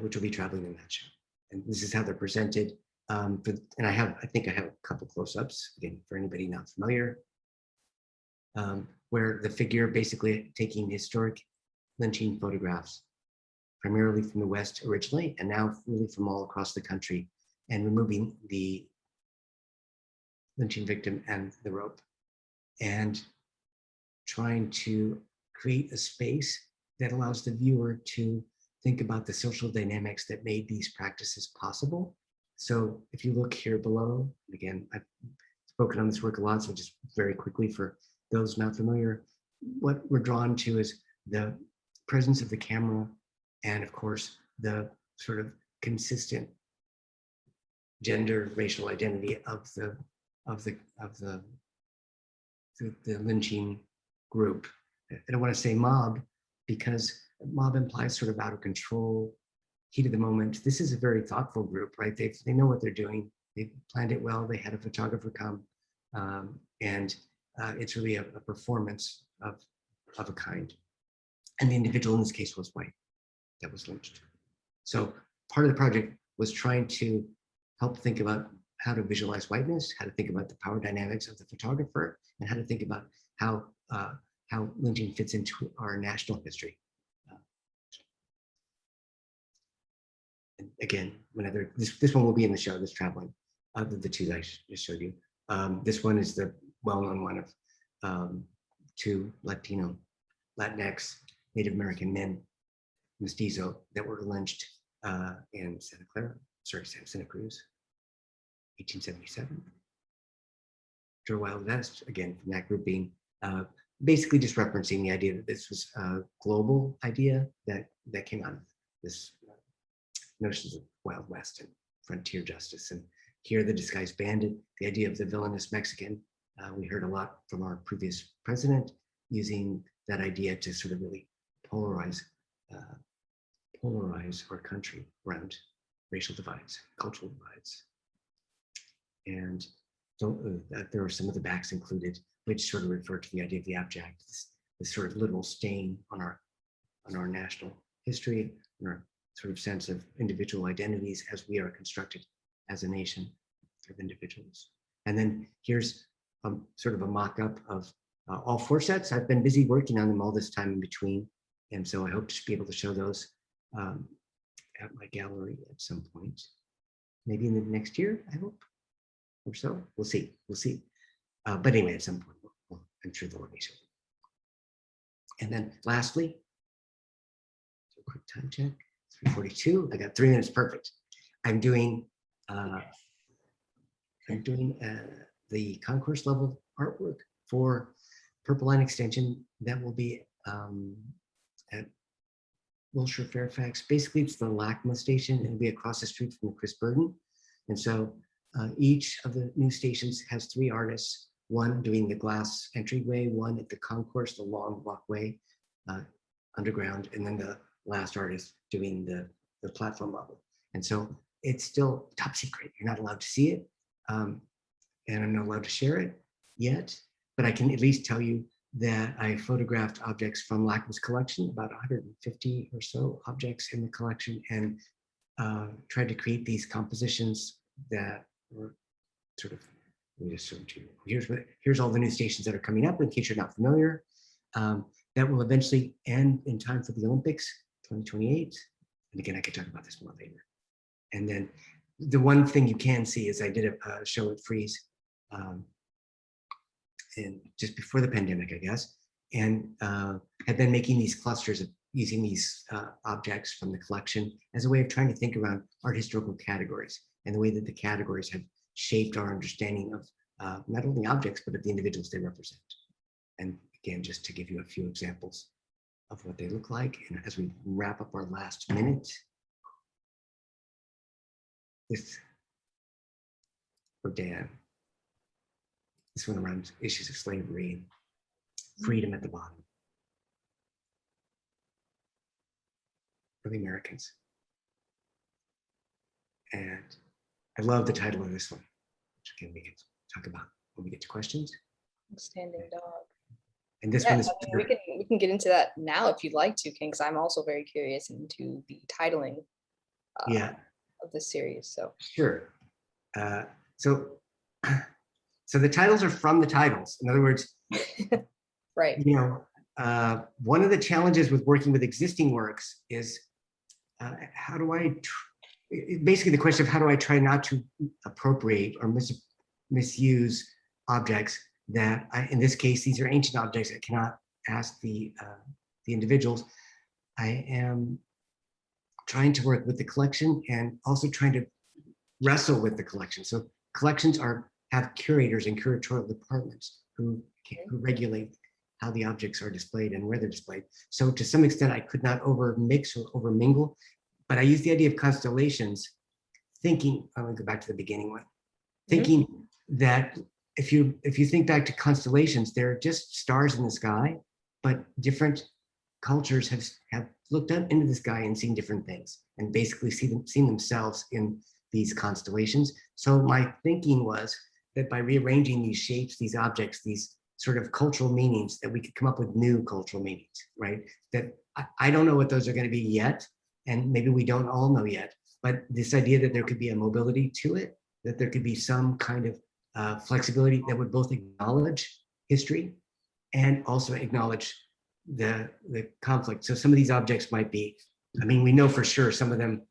which will be traveling in that show. And this is how they're presented. And I think I have a couple close-ups, again, for anybody not familiar, where the figure basically taking historic lynching photographs, primarily from the West originally, and now really from all across the country, and removing the lynching victim and the rope, and trying to create a space that allows the viewer to think about the social dynamics that made these practices possible. So if you look here below, again, I've spoken on this work a lot, so just very quickly for those not familiar, what we're drawn to is the presence of the camera and of course the sort of consistent gender racial identity of the lynching group. I don't want to say mob because mob implies sort of out of control, heat of the moment. This is a very thoughtful group, right? They know what they're doing. They planned it well. They had a photographer come, and it's really a performance of a kind. And the individual in this case was white that was lynched. So part of the project was trying to help think about how to visualize whiteness, how to think about the power dynamics of the photographer, and how to think about how lynching fits into our national history. And again, this one will be in the show, this traveling, of the two that I just showed you. This one is the well-known one of two Latinx Native American men, mestizo, that were lynched in Santa Cruz, 1877. After a Wild West, again, from that group being basically just referencing the idea that this was a global idea that came out of this notions of Wild West and frontier justice. And here, the disguised bandit, the idea of the villainous Mexican, we heard a lot from our previous president using that idea to sort of really polarize our country around racial divides, cultural divides. And so there are some of the backs included, which sort of refer to the idea of the abject, this sort of literal stain on our national history, on our sort of sense of individual identities as we are constructed as a nation of individuals. And then here's sort of a mock-up of all 4 sets. I've been busy working on them all this time in between. And so I hope to be able to show those at my gallery at some point, maybe in the next year, I hope, or so. We'll see. But anyway, at some point, I'm sure they'll let me show them. And then lastly, a quick time check, 3:42. I got 3 minutes, perfect. I'm doing the concourse level artwork for Purple Line Extension that will be at Wilshire Fairfax. Basically, it's the LACMA station. It'll be across the street from the Chris Burden. And so each of the new stations has 3 artists, one doing the glass entryway, one at the concourse, the long walkway underground, and then the last artist doing the platform level. And so it's still top secret. You're not allowed to see it. And I'm not allowed to share it yet, but I can at least tell you that I photographed objects from LACMA's collection, about 150 or so objects in the collection, and tried to create these compositions that were sort of, let me just show to you. Here's all the new stations that are coming up in case you're not familiar. That will eventually end in time for the Olympics, 2028. And again, I could talk about this more later. And then the one thing you can see is I did a show at Frieze and just before the pandemic, I guess, and had been making these clusters of using these objects from the collection as a way of trying to think around art historical categories and the way that the categories have shaped our understanding of not only objects, but of the individuals they represent. And again, just to give you a few examples of what they look like. And as we wrap up our last minute, this for Dan. This one around issues of slavery and freedom at the bottom. For the Americans. And I love the title of this one, which again we can talk about when we get to questions. Standing dog. And this one is we can get into that now if you'd like to, Ken, because I'm also very curious into the titling of this series. So sure. So the titles are from the titles. In other words, right. You know, one of the challenges with working with existing works is how do I, basically the question of how do I try not to appropriate or misuse objects that, in this case, these are ancient objects that cannot ask the individuals. I am trying to work with the collection and also trying to wrestle with the collection. So collections have curators and curatorial departments who regulate how the objects are displayed and where they're displayed. So to some extent, I could not over mix or over mingle, but I use the idea of constellations, thinking, I'm gonna go back to the beginning one, thinking that if you think back to constellations, they're just stars in the sky, but different cultures have looked up into the sky and seen different things and basically seen themselves in these constellations. So my thinking was that by rearranging these shapes, these objects, these sort of cultural meanings, that we could come up with new cultural meanings, right? That I don't know what those are going to be yet, and maybe we don't all know yet, but this idea that there could be a mobility to it, that there could be some kind of flexibility that would both acknowledge history and also acknowledge the conflict. So some of these objects might be, I mean, we know for sure some of them,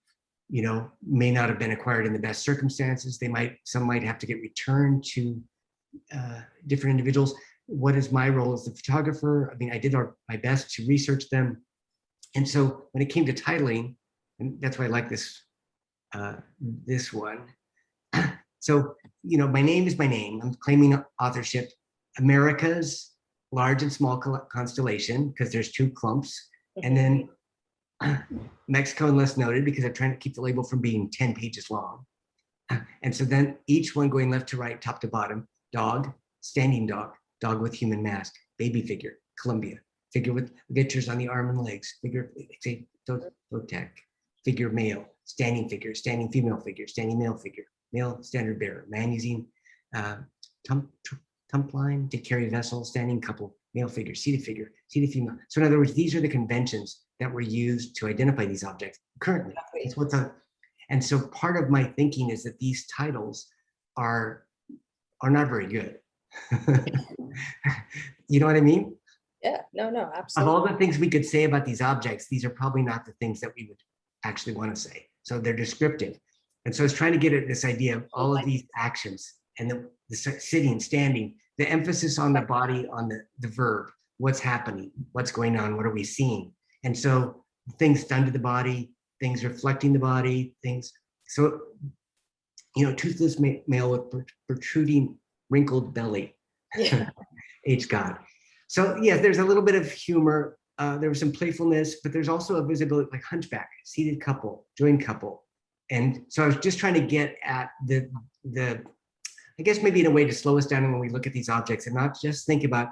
you know, may not have been acquired in the best circumstances. Some might have to get returned to different individuals. What is my role as the photographer? I mean, I did my best to research them. And so when it came to titling, and that's why I like this one. So, you know, my name is my name. I'm claiming authorship. America's large and small constellation, because there's 2 clumps. And then Mexico and less noted, because I'm trying to keep the label from being 10 pages long. And so then each one going left to right, top to bottom: dog, standing dog, dog with human mask, baby figure, Columbia, figure with ligatures on the arm and legs, figure, say, Totec, figure male, standing figure, standing female figure, standing male figure, male standard bearer, man using tump line to carry vessel, standing couple, male figure, seated female. So in other words, these are the conventions that were used to identify these objects currently. It's what's on. And so part of my thinking is that these titles are not very good. You know what I mean? Yeah, no, Of absolutely. all the things we could say about these objects, these are probably not the things that we would actually want to say. So they're descriptive. And so I was trying to get at this idea of all of these actions and the sitting, standing, the emphasis on the body, on the verb, what's happening, what's going on, what are we seeing? And so things done to the body, things reflecting the body, things. So, you know, toothless male with protruding wrinkled belly. Yeah. H God. So yes, there's a little bit of humor. There was some playfulness, but there's also a visibility like hunchback, seated couple, joined couple. And so I was just trying to get at the I guess maybe in a way to slow us down when we look at these objects and not just think about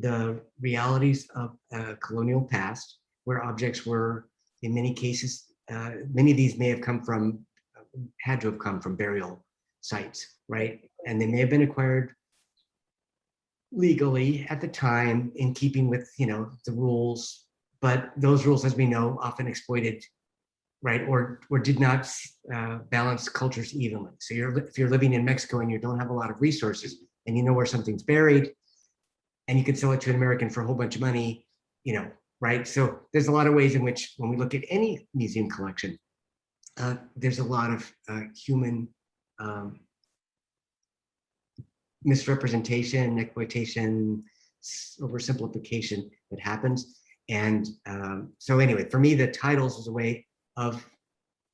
the realities of a colonial past, where objects were, in many cases, many of these may have come from, had to have come from burial sites, right? And they may have been acquired legally at the time in keeping with, you know, the rules, but those rules, as we know, often exploited, right, or did not balance cultures evenly. So if you're living in Mexico and you don't have a lot of resources and you know where something's buried and you can sell it to an American for a whole bunch of money, you know, right? So there's a lot of ways in which when we look at any museum collection, there's a lot of human misrepresentation, exploitation, oversimplification that happens. And so anyway, for me, the titles is a way of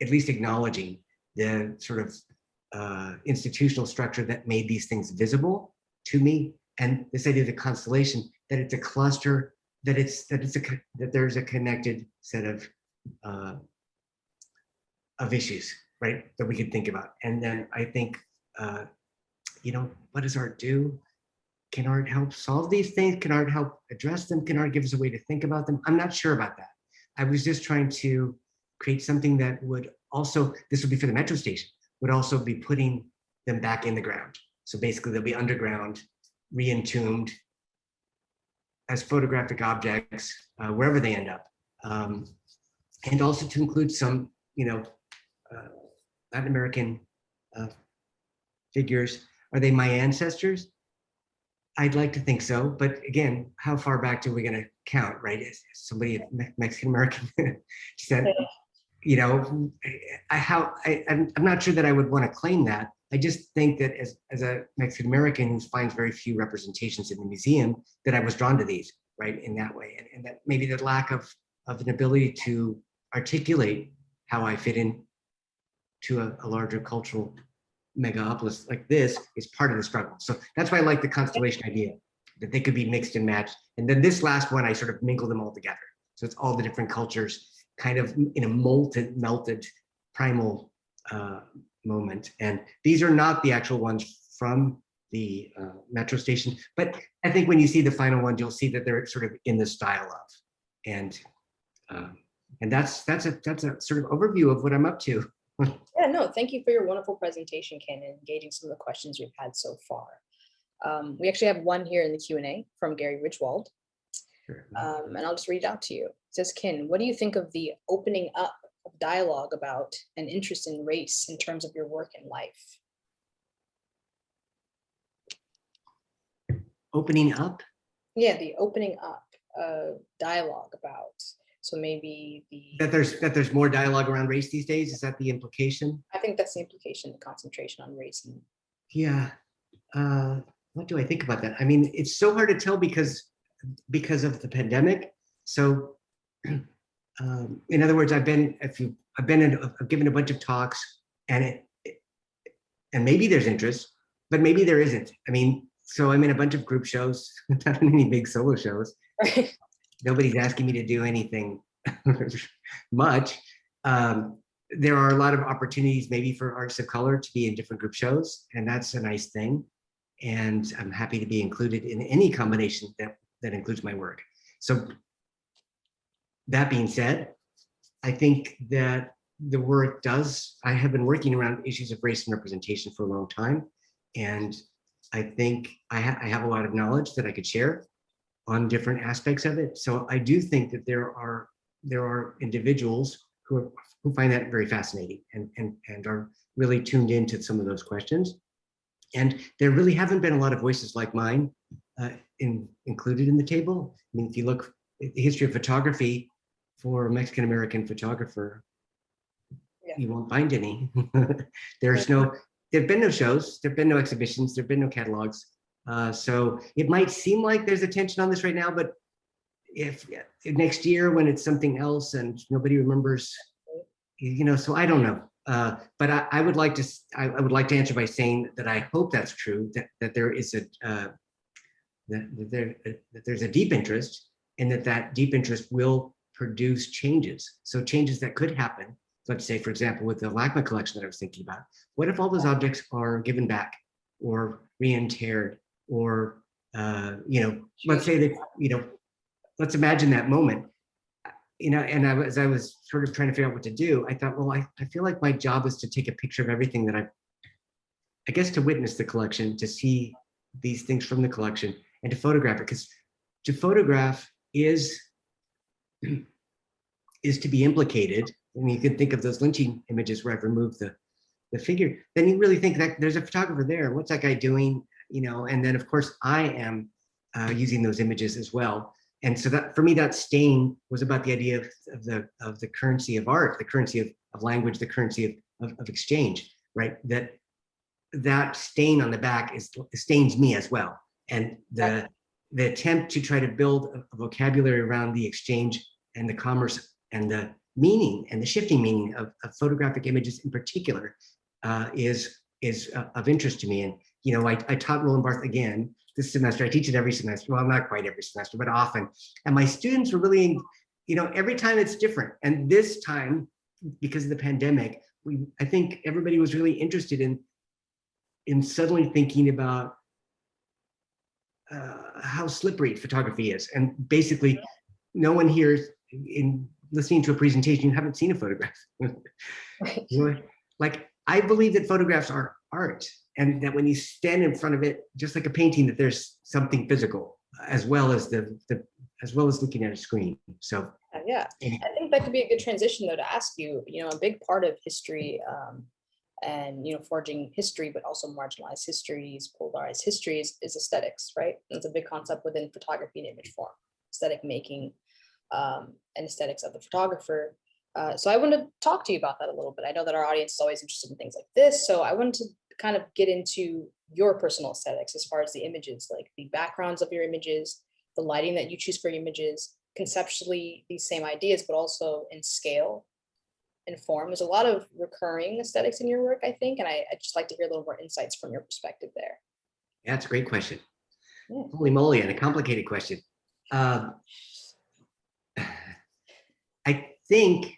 at least acknowledging the sort of institutional structure that made these things visible to me. And this idea of the constellation, that it's a cluster, that there's a connected set of issues, right, that we could think about. And then I think, you know, what does art do? Can art help solve these things? Can art help address them? Can art give us a way to think about them? I'm not sure about that. I was just trying to create something that would also, this would be for the metro station, would also be putting them back in the ground. So basically they'll be underground, re-entombed as photographic objects, wherever they end up. And also to include some, you know, Latin American figures. Are they my ancestors? I'd like to think so, but again, how far back are we going to count, right? As somebody Mexican American said, you know, I'm not sure that I would want to claim that. I just think that as a Mexican American who finds very few representations in the museum, that I was drawn to these, right, in that way, and that maybe the lack of an ability to articulate how I fit in to a larger cultural megapolis like this is part of the struggle. So that's why I like the constellation idea, that they could be mixed and matched. And then this last one, I sort of mingle them all together. So it's all the different cultures kind of in a melted primal moment. And these are not the actual ones from the metro station, but I think when you see the final one, you'll see that they're sort of in the style of. And that's a sort of overview of what I'm up to. Yeah, no, thank you for your wonderful presentation, Ken, and engaging some of the questions we've had so far. We actually have one here in the Q&A from Gary Ridgwald, and I'll just read it out to you. It says, Ken, what do you think of the opening up of dialogue about an interest in race in terms of your work and life? Opening up? Yeah, the opening up dialogue about. So maybe that there's more dialogue around race these days. Is that the implication? I think that's the implication, the concentration on race. Yeah. What do I think about that? I mean, it's so hard to tell because of the pandemic. So, in other words, I've given a bunch of talks, and maybe there's interest, but maybe there isn't. I mean, so I'm in a bunch of group shows, not in any big solo shows. Right. Nobody's asking me to do anything much. There are a lot of opportunities maybe for artists of color to be in different group shows, and that's a nice thing. And I'm happy to be included in any combination that includes my work. So that being said, I think that the work does, I have been working around issues of race and representation for a long time. And I think I have a lot of knowledge that I could share on different aspects of it. So I do think that there are individuals who find that very fascinating and are really tuned into some of those questions. And there really haven't been a lot of voices like mine included in the table. I mean, if you look at the history of photography for a Mexican-American photographer, you won't find any. There's there've been no shows, there've been no exhibitions, there've been no catalogs. So it might seem like there's attention on this right now, but if next year when it's something else and nobody remembers, so I don't know. But I would like to answer by saying that I hope that's true, that there is that there's a deep interest, and that deep interest will produce changes. So changes that could happen. Let's say, for example, with the LACMA collection that I was thinking about, what if all those objects are given back or re-interred, or let's say that let's imagine that moment. And as I was sort of trying to figure out what to do, I thought, well, I feel like my job is to take a picture of everything that I guess to witness the collection, to see these things from the collection, and to photograph it. Because to photograph is to be implicated. I mean, you can think of those lynching images where I've removed the figure. Then you really think that there's a photographer there. What's that guy doing? And then of course I am using those images as well. And so that, for me, that stain was about the idea of the currency of art, the currency of language, the currency of exchange, right? That stain on the back stains me as well. And the attempt to try to build a vocabulary around the exchange and the commerce and the meaning and the shifting meaning of photographic images in particular is of interest to me. And I taught Roland Barthes again this semester. I teach it every semester. Well, not quite every semester, but often. And my students were really, every time it's different. And this time, because of the pandemic, I think everybody was really interested in suddenly thinking about how slippery photography is. And basically, no one here in listening to a presentation, you haven't seen a photograph. Like, I believe that photographs are art, and that when you stand in front of it, just like a painting, that there's something physical as well as looking at a screen. So yeah, I think that could be a good transition though to ask you. A big part of history and forging history, but also marginalized histories, polarized histories, is aesthetics, right? It's a big concept within photography and image form, aesthetic making, and aesthetics of the photographer. So I wanted to talk to you about that a little bit. I know that our audience is always interested in things like this, so I wanted to kind of get into your personal aesthetics as far as the images, like the backgrounds of your images, the lighting that you choose for your images, conceptually these same ideas, but also in scale and form. There's a lot of recurring aesthetics in your work, I think, and I'd just like to hear a little more insights from your perspective there. Yeah, that's a great question. Yeah. Holy moly, and a complicated question. I think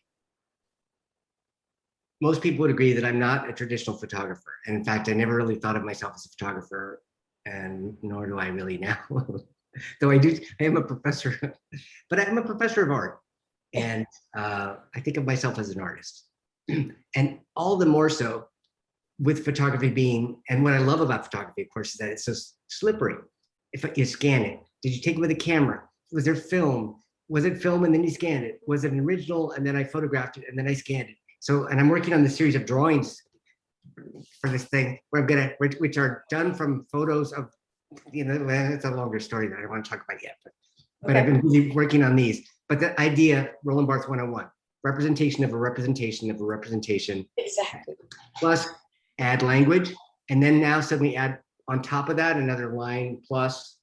most people would agree that I'm not a traditional photographer. And in fact, I never really thought of myself as a photographer, and nor do I really now. Though I am a professor, but I'm a professor of art. And I think of myself as an artist. And all the more so with photography being, and what I love about photography, of course, is that it's so slippery. If you scan it, did you take it with a camera? Was there film? Was it film and then you scanned it? Was it an original and then I photographed it and then I scanned it? So, and I'm working on this series of drawings for this thing where which are done from photos of, it's a longer story that I don't want to talk about yet, but I've been really working on these. But the idea, Roland Barthes 101, representation of a representation of a representation. Exactly. Plus add language. And then now suddenly add on top of that another line plus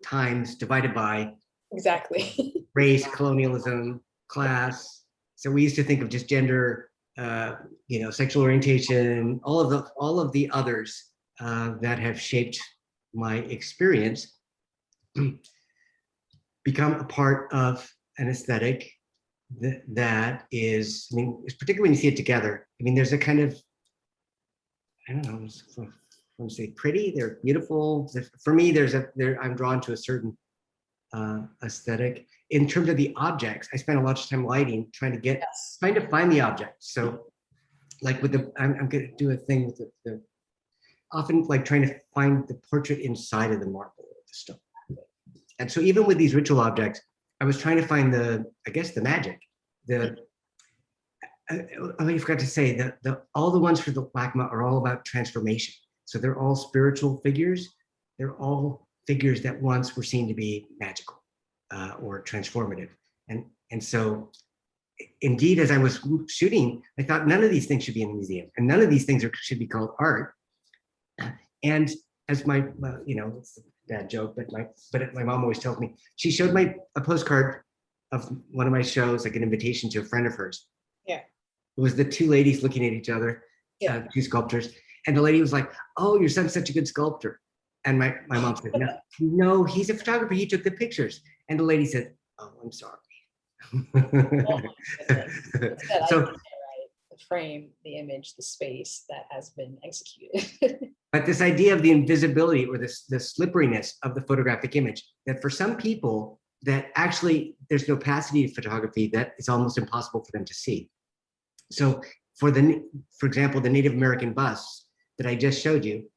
times divided by. Exactly. Race, colonialism, class. So we used to think of just gender, sexual orientation, all of the others that have shaped my experience become a part of an aesthetic that is, particularly when you see it together. There's a kind of, I don't know, I want to say pretty, they're beautiful. For me, I'm drawn to a certain aesthetic. In terms of the objects, I spent a lot of time lighting, trying Yes. to find the object. So like with I'm going to do a thing with the often like trying to find the portrait inside of the marble or the stone. And so even with these ritual objects, I was trying to find I guess the magic. I forgot to say that all the ones for the LACMA are all about transformation. So they're all spiritual figures. They're all figures that once were seen to be magical or transformative. And so indeed, as I was shooting, I thought none of these things should be in the museum and none of these things should be called art. And as my, it's a bad joke, but my mom always tells me, she showed a postcard of one of my shows, like an invitation to a friend of hers. Yeah. It was the two ladies looking at each other, two sculptors. And the lady was like, "Oh, your son's such a good sculptor." And my mom said, no, he's a photographer. He took the pictures. And the lady said, "Oh, I'm sorry." Oh, So, the frame, the image, the space that has been executed. but this idea of the invisibility or the slipperiness of the photographic image, that for some people, that actually there's no opacity to photography, that it's almost impossible for them to see. So for example, the Native American busts that I just showed you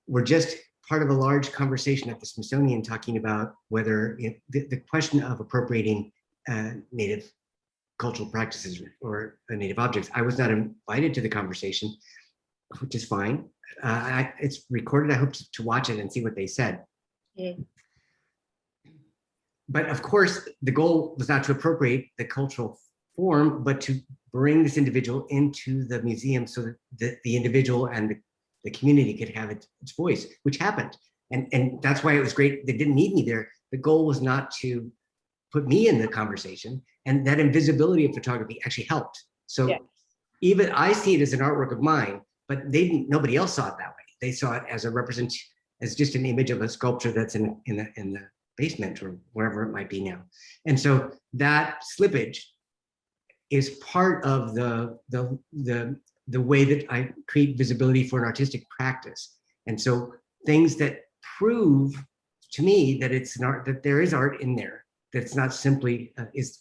were just part of a large conversation at the Smithsonian talking about whether the question of appropriating Native cultural practices or Native objects. I was not invited to the conversation, which is fine. It's recorded. I hope to watch it and see what they said. Yeah. But of course, the goal was not to appropriate the cultural form, but to bring this individual into the museum so that the individual and the community could have its voice, which happened. And that's why it was great. They didn't need me there. The goal was not to put me in the conversation, and that invisibility of photography actually helped. So even I see it as an artwork of mine, but nobody else saw it that way. They saw it as as just an image of a sculpture that's in the basement or wherever it might be now. And so that slippage is part of the way that I create visibility for an artistic practice. And so things that prove to me that it's an art, that there is art in there, that it's not simply is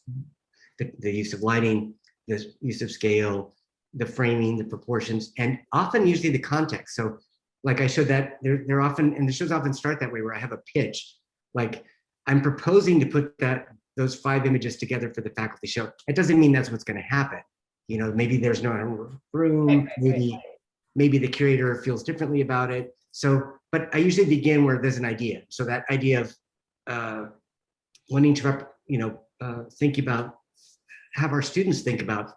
the use of lighting, the use of scale, the framing, the proportions, and often usually the context. So like I showed that they're often, and the shows often start that way where I have a pitch, like I'm proposing to put those 5 images together for the faculty show. It doesn't mean that's what's going to happen. You know, maybe there's no room, maybe the curator feels differently about it. So, but I usually begin where there's an idea. So that idea of wanting to, think about, have our students think about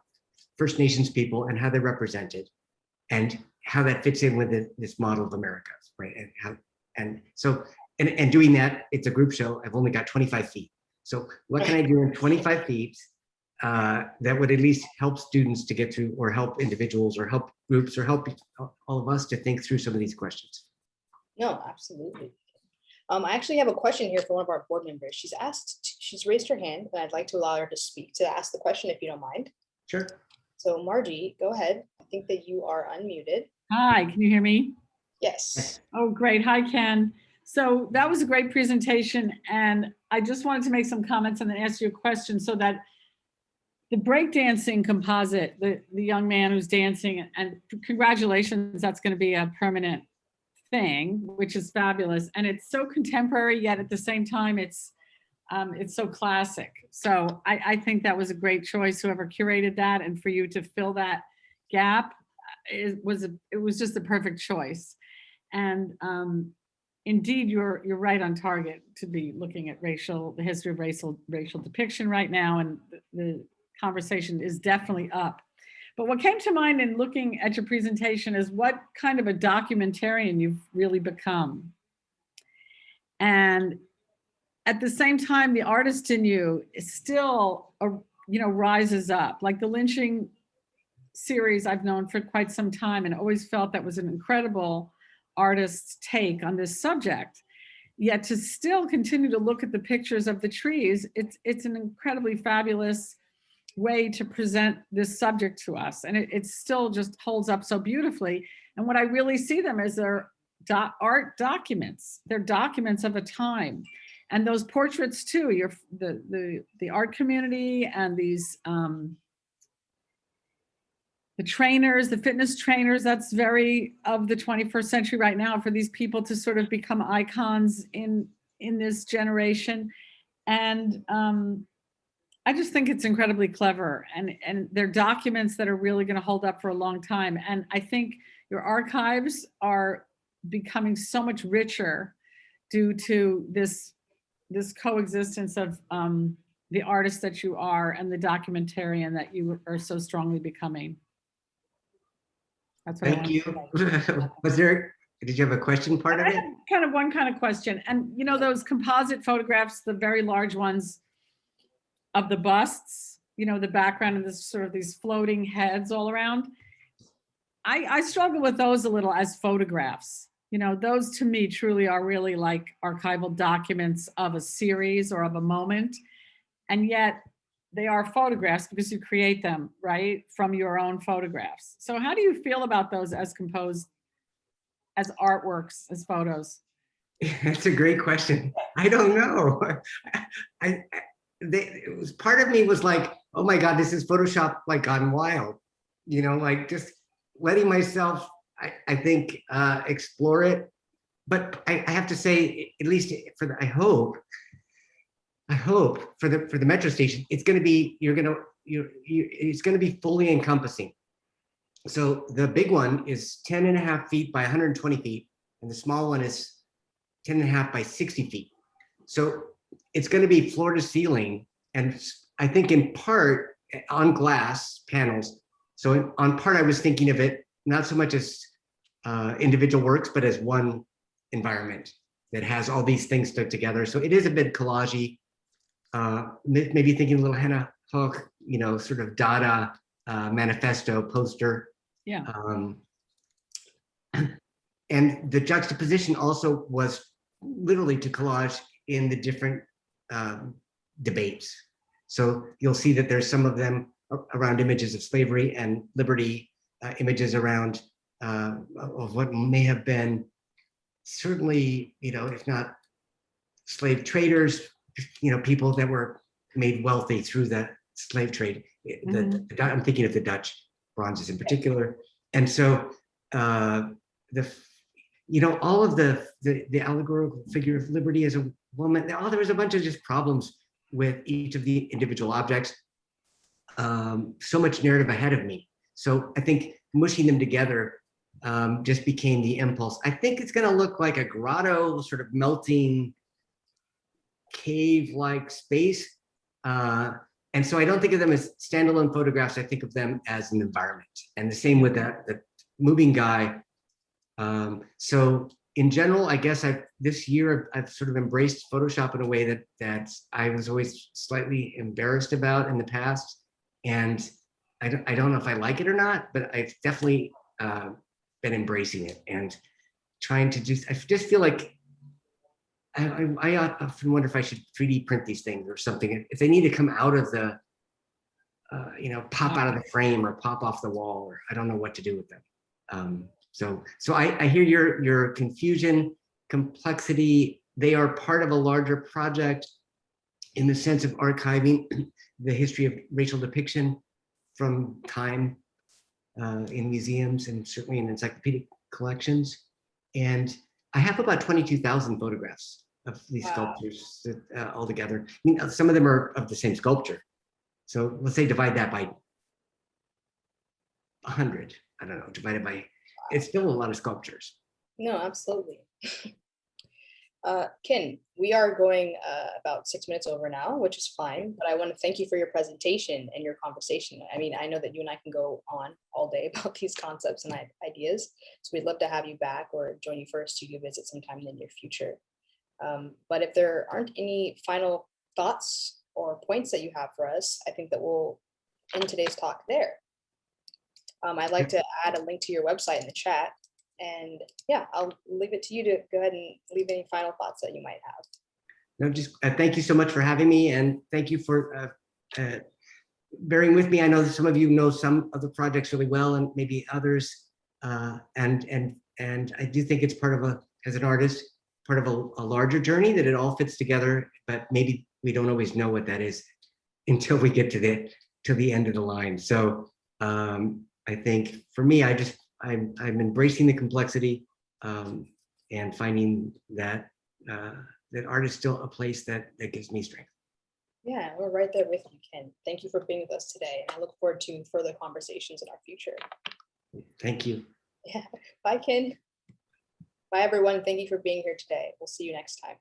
First Nations people and how they're represented and how that fits in with this model of America, right? And doing that, it's a group show. I've only got 25 feet. So what can I do in 25 feet that would at least help students to get through, or help individuals, or help groups, or help all of us to think through some of these questions? No, absolutely. I actually have a question here for one of our board members. She's raised her hand, and I'd like to allow her to speak, to ask the question if you don't mind. Sure. So Margie, go ahead. I think that you are unmuted. Hi, can you hear me? Yes. Oh, great. Hi, Ken. So that was a great presentation, and I just wanted to make some comments and then ask you a question. So that the breakdancing composite, the young man who's dancing, and congratulations, that's going to be a permanent thing, which is fabulous. And it's so contemporary, yet at the same time, it's so classic. So I think that was a great choice, whoever curated that, and for you to fill that gap, it was just the perfect choice. And indeed, you're right on target to be looking at the history of racial depiction right now, and the conversation is definitely up. But what came to mind in looking at your presentation is what kind of a documentarian you've really become. And at the same time, the artist in you is still, rises up. Like the Lynching series I've known for quite some time, and always felt that was an incredible artist's take on this subject. Yet to still continue to look at the pictures of the trees, it's an incredibly fabulous way to present this subject to us. And it still just holds up so beautifully. And what I really see them as art documents. They're documents of a time. And those portraits too, the art community and these, the trainers, the fitness trainers, that's very of the 21st century right now, for these people to sort of become icons in this generation. And I just think it's incredibly clever, and they're documents that are really going to hold up for a long time. And I think your archives are becoming so much richer due to this coexistence of the artist that you are and the documentarian that you are so strongly becoming. That's what Thank you. Did you have a question part of it? Kind of one kind of question. And you know, those composite photographs, the very large ones of the busts, you know, the background and this sort of these floating heads all around. I struggle with those a little as photographs. You know, those to me truly are really like archival documents of a series or of a moment. And yet they are photographs because you create them, right, from your own photographs. So how do you feel about those as composed, as artworks, as photos? That's a great question. I don't know. Part of me was like, oh my God, this is Photoshop like gone wild. You know, like just letting myself, I think, explore it. But I have to say, at least for the, I hope for the metro station, it's going to be, it's going to be fully encompassing. So the big one is 10.5 feet by 120 feet, and the small one is 10.5 by 60 feet. So it's going to be floor to ceiling, and I think in part on glass panels. So on part, I was thinking of it not so much as individual works, but as one environment that has all these things stuck together. So it is a bit collagey. Maybe thinking a little Hannah Hook, you know, sort of Dada manifesto poster. Yeah. And the juxtaposition also was literally to collage in the different debates. So you'll see that there's some of them around images of slavery and liberty, images around of what may have been certainly, you know, if not slave traders, you know, people that were made wealthy through the slave trade. I'm thinking of the Dutch bronzes in particular. And so you know, all of the allegorical figure of liberty as a woman, there was a bunch of just problems with each of the individual objects. So much narrative ahead of me. So I think mushing them together just became the impulse. I think it's going to look like a grotto, sort of melting cave-like space. And so I don't think of them as standalone photographs. I think of them as an environment. And the same with the moving guy. So in general, I guess this year I've sort of embraced Photoshop in a way that I was always slightly embarrassed about in the past. And I don't know if I like it or not, but I've definitely been embracing it and trying to I just feel like I often wonder if I should 3D print these things or something. If they need to come out of the, you know, pop out of the frame or pop off the wall, or I don't know what to do with them. So I hear your confusion, complexity. They are part of a larger project in the sense of archiving the history of racial depiction from time in museums and certainly in encyclopedic collections. And I have about 22,000 photographs of these sculptures all together. I mean, some of them are of the same sculpture. So let's say divide that by 100. I don't know, divided by, it's still a lot of sculptures. No, absolutely. Ken, we are going about 6 minutes over now, which is fine, but I want to thank you for your presentation and your conversation. I mean, I know that you and I can go on all day about these concepts and ideas, so we'd love to have you back or join you for a studio visit sometime in the near future. But if there aren't any final thoughts or points that you have for us, I think that we'll end today's talk there. I'd like to add a link to your website in the chat. And yeah, I'll leave it to you to go ahead and leave any final thoughts that you might have. No, just thank you so much for having me, and thank you for bearing with me. I know that some of you know some of the projects really well, and maybe others, and And I do think it's part of as an artist, part of a larger journey, that it all fits together, but maybe we don't always know what that is until we get to the end of the line. So I think for me, I'm embracing the complexity and finding that that art is still a place that gives me strength. Yeah, we're right there with you, Ken. Thank you for being with us today. I look forward to further conversations in our future. Thank you. Yeah. Bye, Ken. Bye, everyone. Thank you for being here today. We'll see you next time.